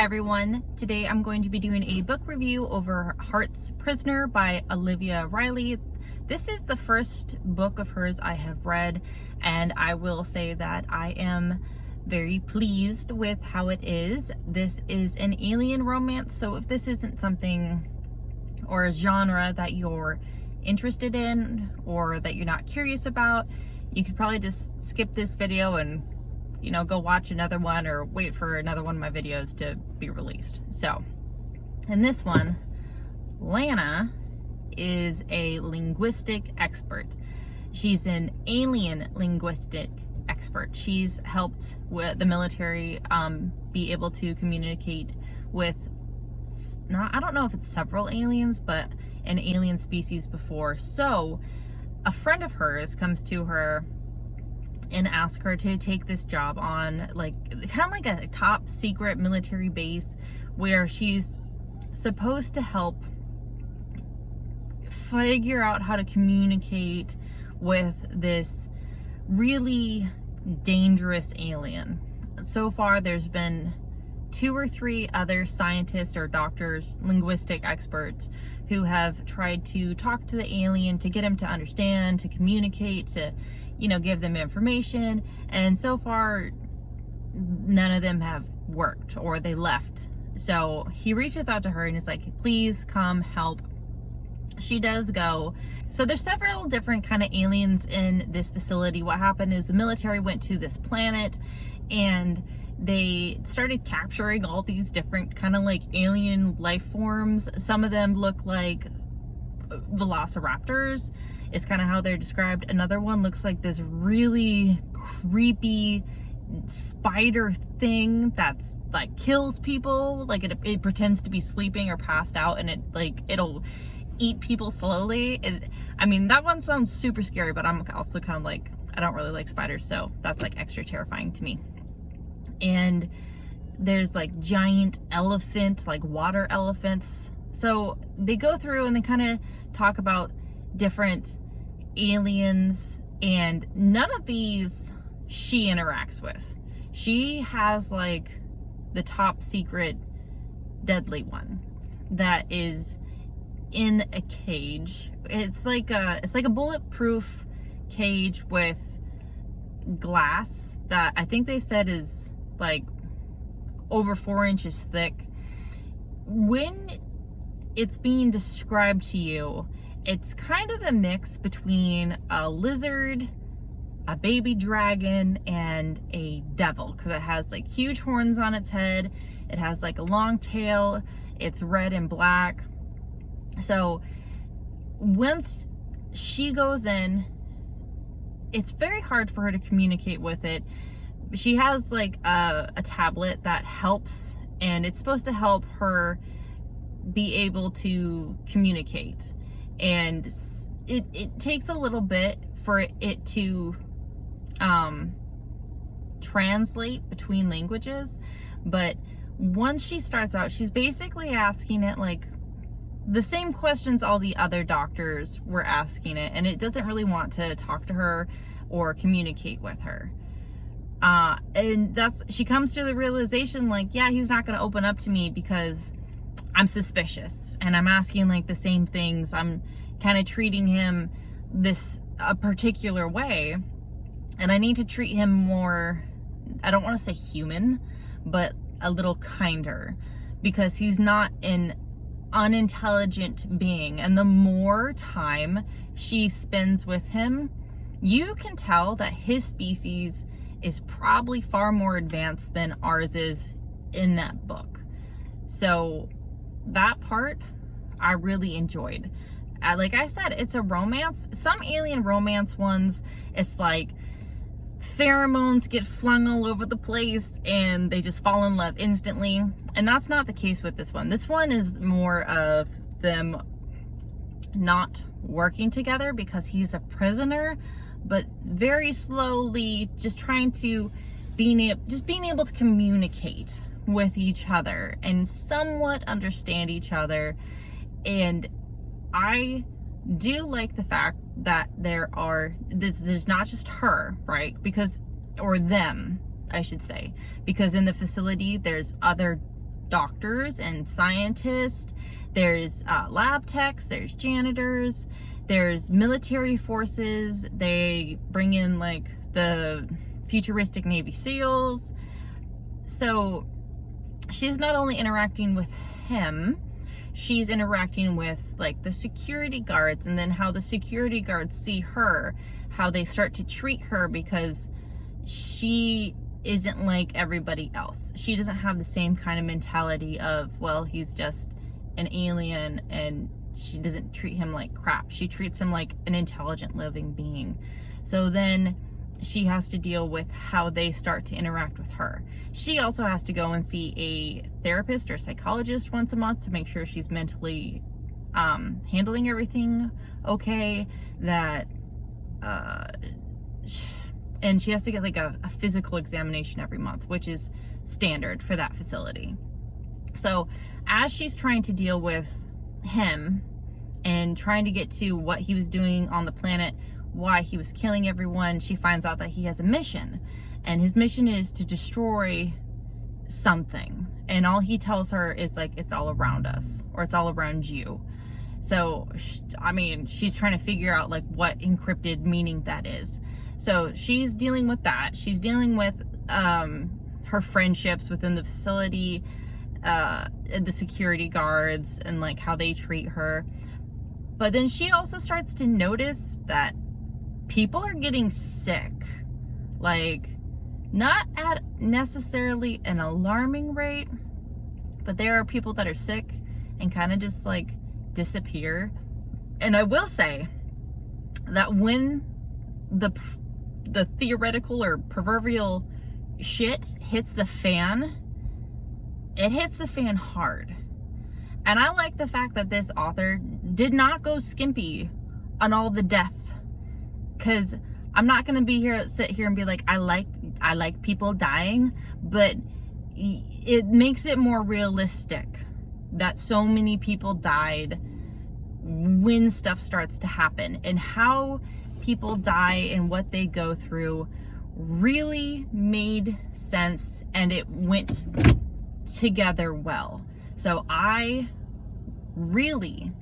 everyone. Today I'm going to be doing a book review over Heart's Prisoner by Olivia Riley. This is the first book of hers I have read, and I will say that I am very pleased with how it is. This is an alien romance, so if this isn't something or a genre that you're interested in or that you're not curious about, you could probably just skip this video and go watch another one or wait for another one of my videos to be released. So in this one, Lana is a linguistic expert. She's an alien linguistic expert. She's helped with the military be able to communicate with, I don't know if it's several aliens, but an alien species before. So a friend of hers comes to her and ask her to take this job on kind of like a top secret military base where she's supposed to help figure out how to communicate with this really dangerous alien. So far there's been 2 or 3 other scientists or doctors, linguistic experts, who have tried to talk to the alien to get him to understand, to communicate, to give them information, and so far none of them have worked, or they left. So he reaches out to her and is like, please come help. She does go. So there's several different kind of aliens in this facility. What happened is the military went to this planet and they started capturing all these different kind of like alien life forms. Some of them look like velociraptors is kind of how they're described. Another one looks like this really creepy spider thing that's like kills people. Like it pretends to be sleeping or passed out, and it'll eat people slowly. I mean, that one sounds super scary, but I'm also kind of like, I don't really like spiders, so that's like extra terrifying to me. And there's like giant elephant, like water elephants. So they go through and they kind of talk about different aliens, and none of these she interacts with. She has like the top secret deadly one that is in a cage. It's like a bulletproof cage with glass that I think they said is like over 4 inches thick. When it's being described to you, it's kind of a mix between a lizard, a baby dragon, and a devil, because it has like huge horns on its head. It has like a long tail. It's red and black. So once she goes in, it's very hard for her to communicate with it. She has like a tablet that helps, and it's supposed to help her be able to communicate. And it takes a little bit for it to translate between languages, but once she starts out, she's basically asking it like the same questions all the other doctors were asking it, and it doesn't really want to talk to her or communicate with her. And she comes to the realization like, yeah, he's not going to open up to me because I'm suspicious and I'm asking like the same things. I'm kind of treating him a particular way, and I need to treat him more, I don't want to say human, but a little kinder, because he's not an unintelligent being. And the more time she spends with him, you can tell that his species is probably far more advanced than ours is in that book. So that part I really enjoyed. Like I said, it's a romance. Some alien romance ones, it's like pheromones get flung all over the place and they just fall in love instantly. And that's not the case with this one. This one is more of them not working together because he's a prisoner, but very slowly just trying to being able to communicate with each other and somewhat understand each other. And I do like the fact that there's not just her, right? Because, or them, I should say, because in the facility there's other doctors and scientists, there's lab techs, there's janitors, there's military forces. They bring in like the futuristic Navy SEALs. So she's not only interacting with him, she's interacting with like the security guards, and then how the security guards see her, how they start to treat her, because she isn't like everybody else. She doesn't have the same kind of mentality of, well, he's just an alien, and she doesn't treat him like crap. She treats him like an intelligent living being. So then she has to deal with how they start to interact with her. She also has to go and see a therapist or psychologist once a month to make sure she's mentally handling everything okay, that and she has to get like a physical examination every month, which is standard for that facility. So as she's trying to deal with him and trying to get to what he was doing on the planet, why he was killing everyone, she finds out that he has a mission, and his mission is to destroy something, and all he tells her is like, it's all around us, or it's all around you. So I mean, she's trying to figure out like what encrypted meaning that is. So she's dealing with that. She's dealing with her friendships within the facility, the security guards, and like how they treat her. But then she also starts to notice that people are getting sick, like not at necessarily an alarming rate, but there are people that are sick and kind of just like disappear. And I will say that when the theoretical or proverbial shit hits the fan, it hits the fan hard. And I like the fact that this author did not go skimpy on all the death, because I'm not gonna sit here and be like, I like people dying, but it makes it more realistic that so many people died when stuff starts to happen, and how people die and what they go through really made sense, and it went together well. So I really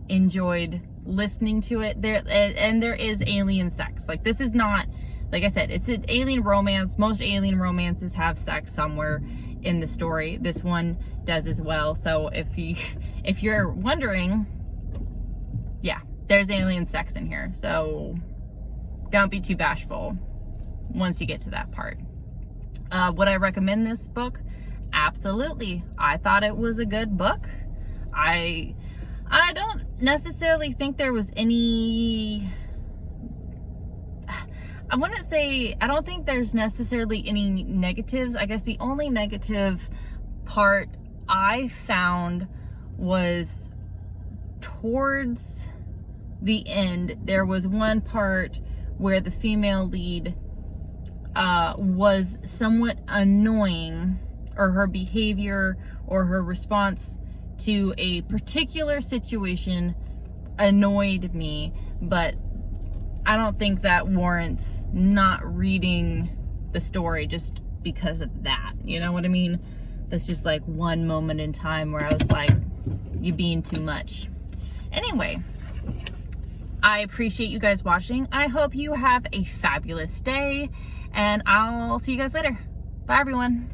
enjoyed listening to it. There is alien sex. Like, this is not, like I said, it's an alien romance. Most alien romances have sex somewhere in the story. This one does as well. So if you're wondering, yeah, there's alien sex in here. So don't be too bashful once you get to that part. Would I recommend this book? Absolutely. I thought it was a good book. I don't necessarily think there was any, I don't think there's necessarily any negatives. I guess the only negative part I found was towards the end. There was one part where the female lead was somewhat annoying, or her behavior or her response to a particular situation annoyed me, but I don't think that warrants not reading the story just because of that. You know what I mean? That's just like one moment in time where I was like, you being too much. Anyway, I appreciate you guys watching. I hope you have a fabulous day, and I'll see you guys later. Bye, everyone.